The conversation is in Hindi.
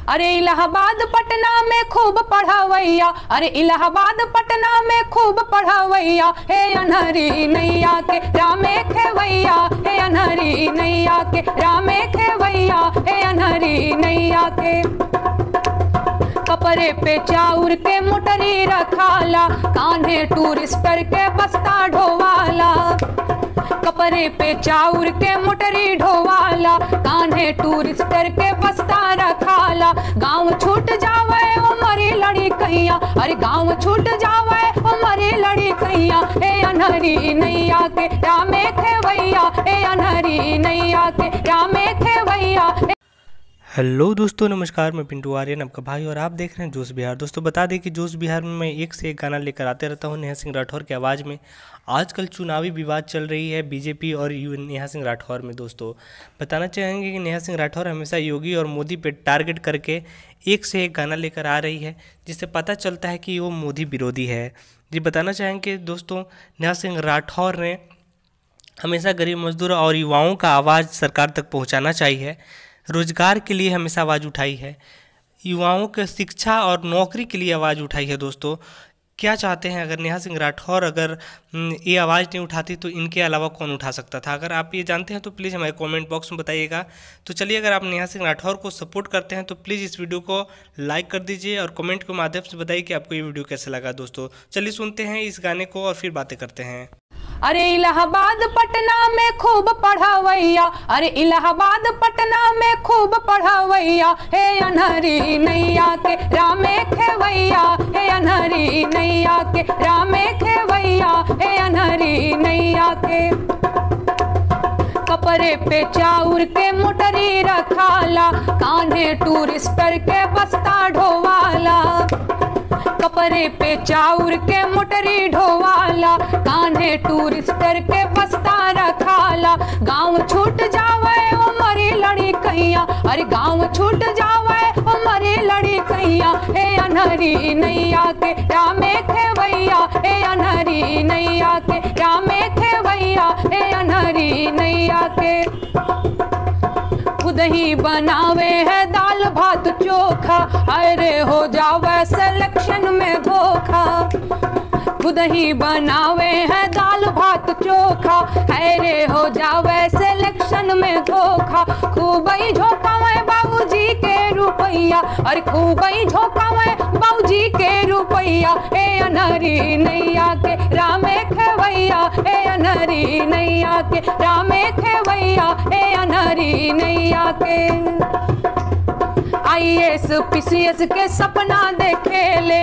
अरे इलाहाबाद पटना में खूब पढ़ावैया, अरे इलाहाबाद पटना में खूब पढ़ावैया, हे अनहरी नैया के रामे खेवैया, हे अनहरी नैया के रामे खेवैया, हे अनहरी नैया के। कपड़े पे चाउर के मोटरी रखाला, कान्हे टूरिस्टर के बस्ता ढोवाला। कपड़े पे चाउर के मोटरी ढोवाला, कान्हे टूरिस्टर के बस्ता रखाला। गाँव छूट जावे ओ मरी लड़ी कैया, अरे गाँव छूट जावे ओ मरी लड़ी कैया, हे अनहरी नैया के रामे खेवैया, हे अनहरी नैया के रामे खेवैया। हेलो दोस्तों, नमस्कार। मैं पिंटू आर्यन, आपका भाई, और आप देख रहे हैं जोश बिहार। दोस्तों बता दें कि जोश बिहार में मैं एक से एक गाना लेकर आते रहता हूं नेहा सिंह राठौर की आवाज़ में। आजकल चुनावी विवाद चल रही है बीजेपी और नेहा सिंह राठौर में। दोस्तों बताना चाहेंगे कि नेहा सिंह राठौर हमेशा योगी और मोदी पे टारगेट करके एक से एक गाना लेकर आ रही है, जिससे पता चलता है कि वो मोदी विरोधी है। जी बताना चाहेंगे दोस्तों, नेहा सिंह राठौर ने हमेशा गरीब मजदूर और युवाओं का आवाज़ सरकार तक पहुँचाना चाहिए। रोजगार के लिए हमेशा आवाज़ उठाई है, युवाओं के शिक्षा और नौकरी के लिए आवाज़ उठाई है। दोस्तों क्या चाहते हैं, अगर नेहा सिंह राठौर अगर ये आवाज़ नहीं उठाती तो इनके अलावा कौन उठा सकता था? अगर आप ये जानते हैं तो प्लीज़ हमारे कमेंट बॉक्स में बताइएगा। तो चलिए, अगर आप नेहा सिंह राठौर को सपोर्ट करते हैं तो प्लीज़ इस वीडियो को लाइक कर दीजिए और कमेंट के माध्यम से बताइए कि आपको ये वीडियो कैसा लगा। दोस्तों चलिए सुनते हैं इस गाने को और फिर बातें करते हैं। अरे इलाहाबाद पटना में खूब पढ़ावैया, अरे इलाहाबाद पटना में खूब पढ़ावैया, हे अनहरी नैया के रामे खेवैया, हे अनहरी नैया के रामे खेवैया, हे अनहरी नैया के। कपड़े पे चाउर के मोटरी रखाला, कान्हे टूरिस्टर के बस्ता ढोवाला। कपड़े पे चाउर के मोटरी ढोवाला, कान्हे टूरिस्टर के बस्ता रखाला। गाँव छूट जावे ओ मरी लड़ी कैया, अरे गाँव छूट जावे ओ मरी लड़ी कैया, हे अनहरी नैया के रामे खेवैया, हे अनहरी नैया के रामे खेवैया, हे अनहरी नैया के। खुद ही बनावे है दाल भात चोखा, अरे हो जावे सिलेक्शन में धोखा। खुद ही बनावे है दाल भात चोखा, अरे हो जावे सिलेक्शन में धोखा। खूब ही झोंकावे बाबूजी के रुपैया, अरे खूब ही झोंकावे बाबूजी के रुपैया, हे अनहरी नैया के रामे खेवैया, हे अनहरी नैया के रामे खेवैया, हे अनहरी नैया के। IAS PCS के सपना देखे ले।